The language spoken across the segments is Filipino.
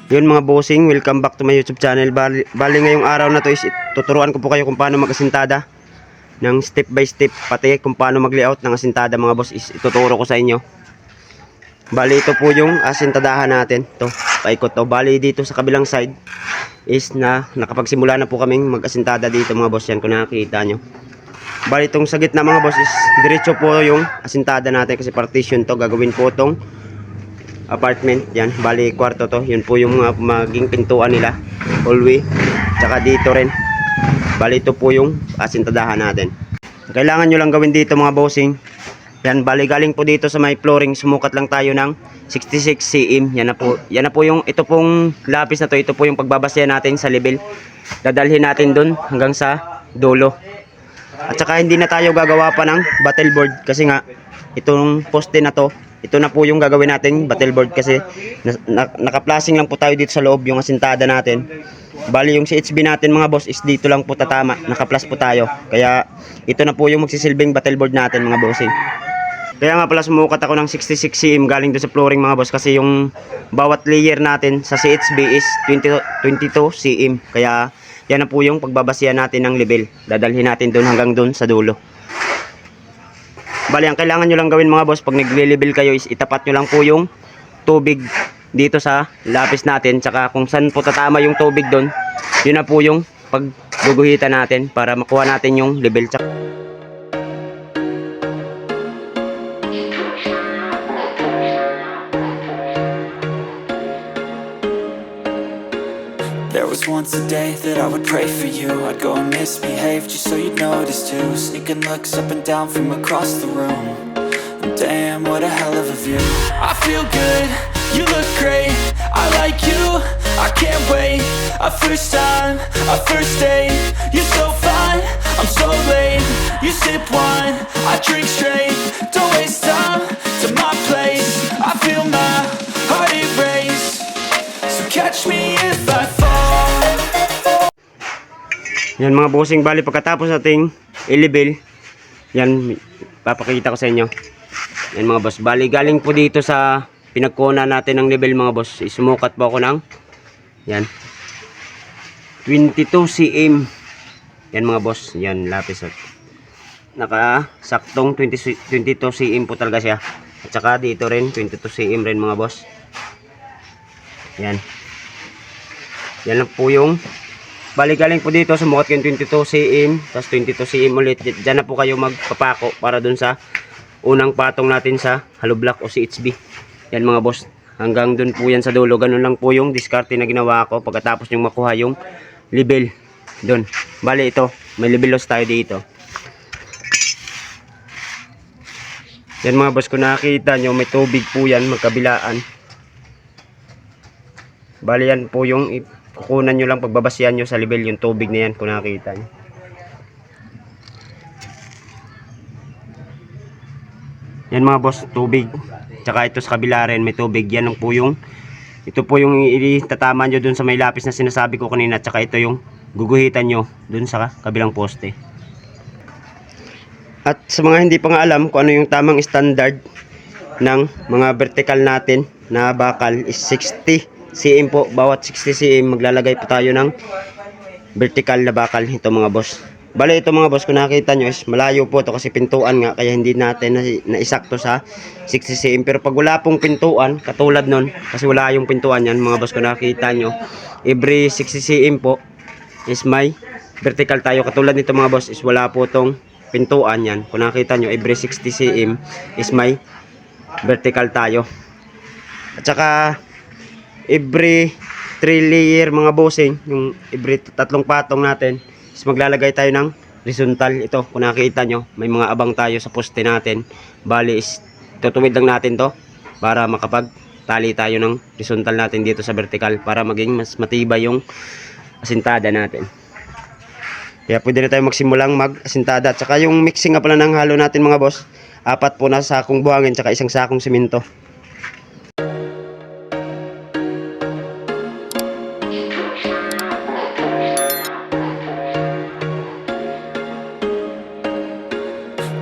Yun mga bossing, welcome back to my YouTube channel. Bali ngayong araw na to is tuturuan ko po kayo kung paano mag-asintada ng step by step, pati kung paano mag-layout ng asintada mga boss is ituturo ko sa inyo. Bali ito po yung asintadahan natin. To, paikot to. Bali dito sa kabilang side is nakapagsimula na po kaming mag-asintada dito mga boss. Yan kung nakikita nyo. Bali itong sa gitna mga boss is diretso po yung asintada natin kasi partition to. Gagawin po itong apartment. Yan, bali kwarto to. Yun po yung maging pintuan nila, hallway, tsaka dito rin. Bali ito po yung asintadahan natin. Kailangan nyo lang gawin dito mga bossing, yan, bali galing po dito sa may flooring, sumukat lang tayo ng 66 cm. Yan na po yung, ito pong lapis na to, ito po yung pagbabasya natin sa level. Dadalhin natin dun hanggang sa dulo. At saka hindi na tayo gagawa pa ng battle board kasi nga itong poste na to, ito na po yung gagawin natin battle board kasi naka-flashing lang po tayo dito sa loob yung asintada natin. Bali yung CHB natin mga boss is dito lang po tatama, naka-flash po tayo. Kaya ito na po yung magsisilbing battle board natin mga bossing. Kaya nga pala sumukat ako ng 66 cm galing doon sa flooring mga boss kasi yung bawat layer natin sa CHB is 22 cm. Kaya yan na po yung pagbabasya natin ng level. Dadalhin natin doon hanggang doon sa dulo. Bali, ang kailangan nyo lang gawin mga boss pag nagle-level kayo is itapat nyo lang po yung tubig dito sa lapis natin. Tsaka kung saan po tatama yung tubig doon, yun na po yung pagguguhitan natin para makuha natin yung level. There was once a day that I would pray for you. I'd go and misbehave just so you'd notice too. Sneaking looks up and down from across the room. And damn, what a hell of a view. I feel good, you look great, I like you, I can't wait. A first time, a first date. You're so fine, I'm so late. You sip wine, I drink straight. Don't waste time to my place. I feel my heart erase. So catch me if I fall. Yan mga bossing, bali pagkatapos nating i-level, yan papakita ko sa inyo. Yan mga boss, bali galing po dito sa pinagkuna natin ng level mga boss, isumukat po ako ng yan 22 cm. Yan mga boss, yan lapis at naka saktong 22 cm po talaga siya. At saka dito rin 22 cm rin mga boss. Yan lang po yung bali galing po dito, sumukat yung 22 cm, tapos 22 cm ulit. Diyan na po kayo magpapako para dun sa unang patong natin sa hollow block o CHB. Yan mga boss, hanggang dun po yan sa dulo. Ganun lang po yung diskarte na ginawa ko pagkatapos yung makuha yung level dun. Bali ito, may level loss tayo dito. Yan mga boss, kung nakikita nyo may tubig po yan magkabilaan. Bali yan po yung kukunan nyo lang pagbabasyan nyo sa level yung tubig na yan kung nakikita nyo. Yan mga boss, tubig. Tsaka ito sa kabila rin may tubig. Yan lang po yung, ito po yung itatama nyo dun sa may lapis na sinasabi ko kanina. Tsaka ito yung guguhitan nyo dun sa kabilang poste. At sa mga hindi pa nga alam kung ano yung tamang standard ng mga vertical natin na bakal is 60 cm po. Bawat 60 cm maglalagay po tayo ng vertical na bakal. Ito mga boss, bali ito mga boss, kung nakita nyo is malayo po ito kasi pintuan nga, kaya hindi natin naisakto sa 60 cm. Pero pag wala pong pintuan katulad nun, kasi wala yung pintuan yan mga boss, kung nakita nyo every 60 cm po is may vertical tayo. Katulad nito mga boss is wala po tong pintuan yan. Kung nakita nyo every 60 cm is may vertical tayo. At saka every 3 layer mga bossing, yung every tatlong patong natin is maglalagay tayo ng horizontal. Ito kung nakita nyo may mga abang tayo sa poste natin. Bali is tutuwid lang natin to para makapagtali tayo ng horizontal natin dito sa vertical para maging mas matibay yung asintada natin. Kaya pwede na tayo magsimulang mag-asintada. At saka yung mixing nga pala ng halo natin mga boss, 4 po na sakong buhangin tsaka 1 sakong simento.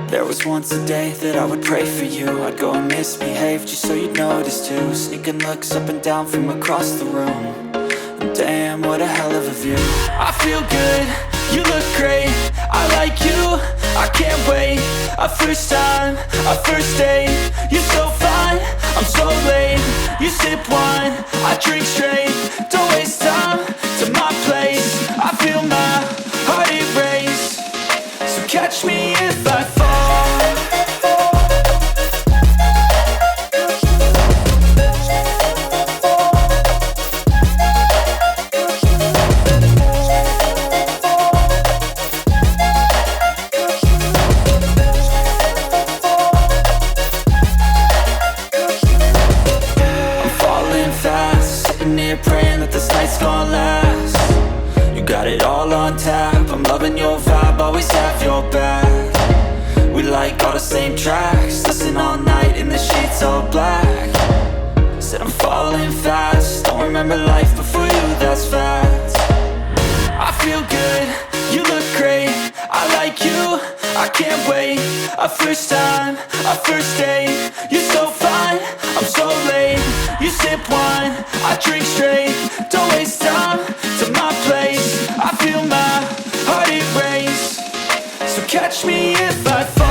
There was once once a day that I would pray for you. I'd go and misbehave just so you'd notice too. Sneaking looks up and down from across the room. And damn, what a hell of a view. I feel good, you look great, I like you, I can't wait. A first time, a first date, you're so fine, I'm so late. You sip wine, I drink straight, don't waste time to my place. I feel my heart erase, so catch me if I fall. Praying that this night's gonna last. You got it all on tap, I'm loving your vibe, always have your back. We like all the same tracks, listen all night in the sheets all black. Said I'm falling fast, don't remember life before you, that's fact. I feel good, you look great, I like you, I can't wait. A first time, a first date, you're so fine, I'm so late. You sip wine, I drink straight, don't waste time to my place. I feel my heart erase, so catch me if I fall.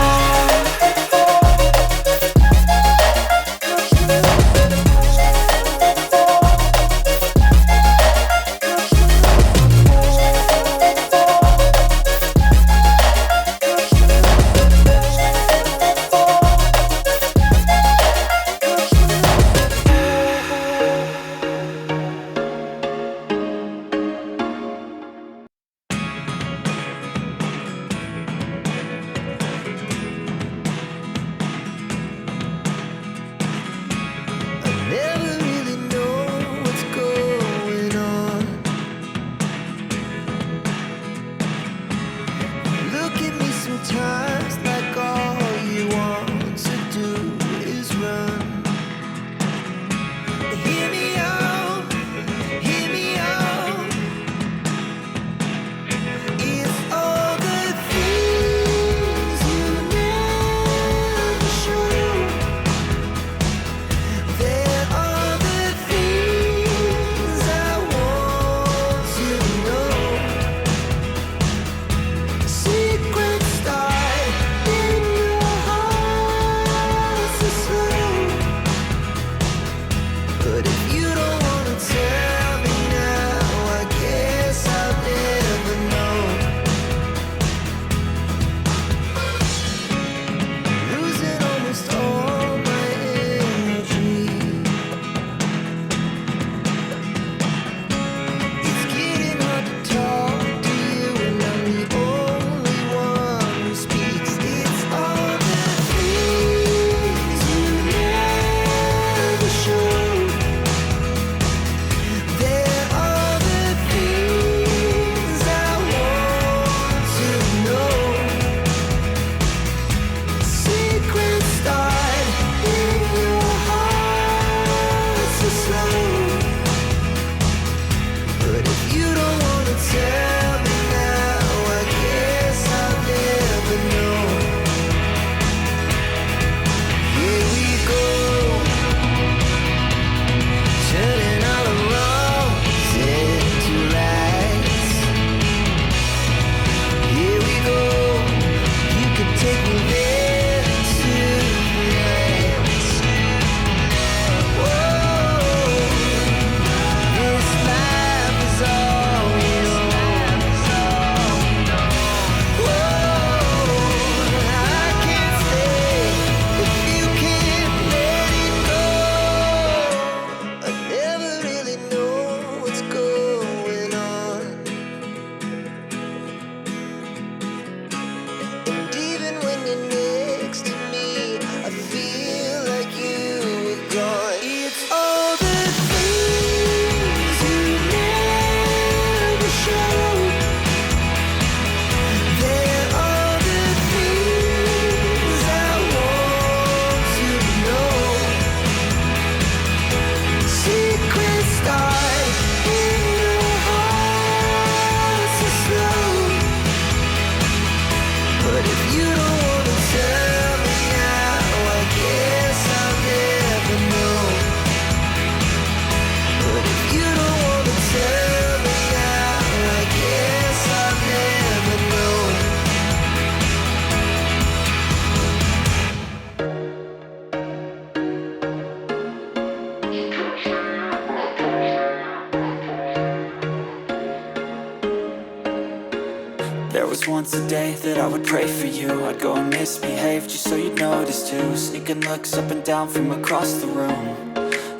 was once a day that I would pray for you. I'd go and misbehave just so you'd notice too. Sneaking looks up and down from across the room.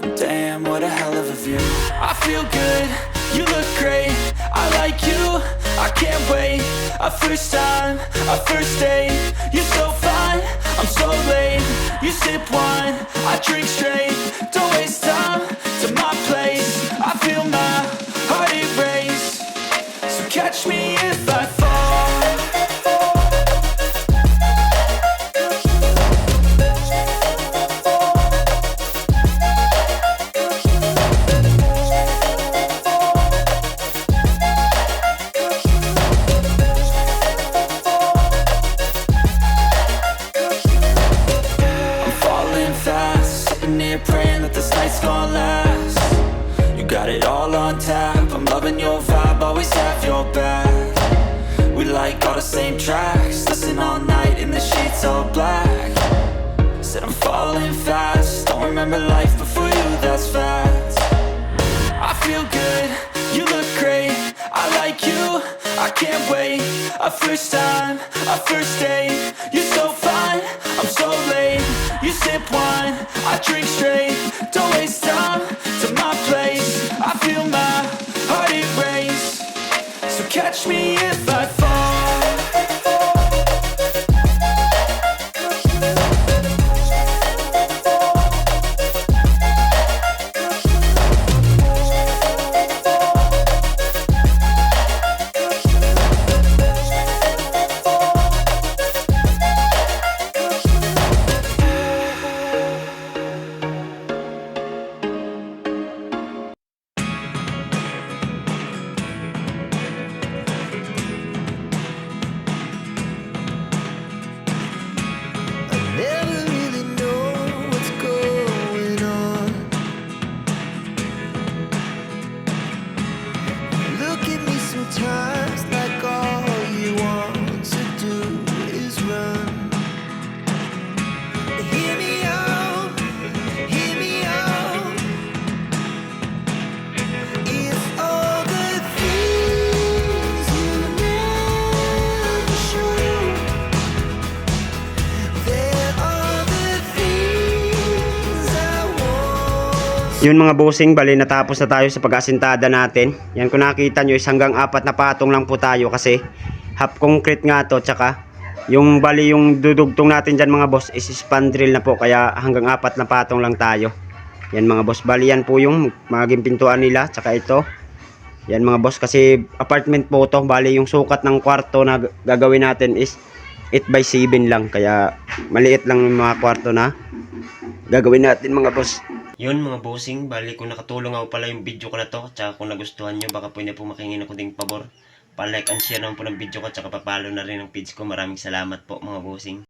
And damn, what a hell of a view. I feel good, you look great, I like you, I can't wait. A first time, a first date, you're so fine, I'm so late. You sip wine, I drink straight, don't waste time to my place. I feel my heart erase, so catch me if I fall. Praying that this night's gonna last. You got it all on tap, I'm loving your vibe, always have your back. We like all the same tracks, listen all night in the sheets all black. Said I'm falling fast, don't remember life before you, that's fact. I feel good, you look great, I like you, I can't wait. A first time, a first date, you're so fine, I'm so late. You sip wine, I drink straight, don't waste time to my place. I feel my heart erase, so catch me if I fall. Sometimes like all you want to do is run. Hear me out, hear me out. It's all the things you never show. There are the things I want. Yun mga bossing, bali natapos na tayo sa pag-asintada natin. Yan, kung nakita nyo is hanggang 4 na patong lang po tayo kasi half concrete nga to, tsaka yung bali yung dudugtong natin dyan mga boss is spandrel na po, kaya hanggang 4 na patong lang tayo. Yan mga boss, bali yan po yung maging pintuan nila, tsaka ito. Yan mga boss, kasi apartment po to, bali yung sukat ng kwarto na gagawin natin is 8x7 lang, kaya maliit lang yung mga kwarto na gagawin natin mga boss. Yun mga bossing, bali kung nakatulong ako pala yung video ko na to, tsaka kung nagustuhan nyo, baka pwede po makingin ako ding pabor. Pa-like and share naman po ng video ko, tsaka pa-follow na rin ang page ko. Maraming salamat po mga bossing.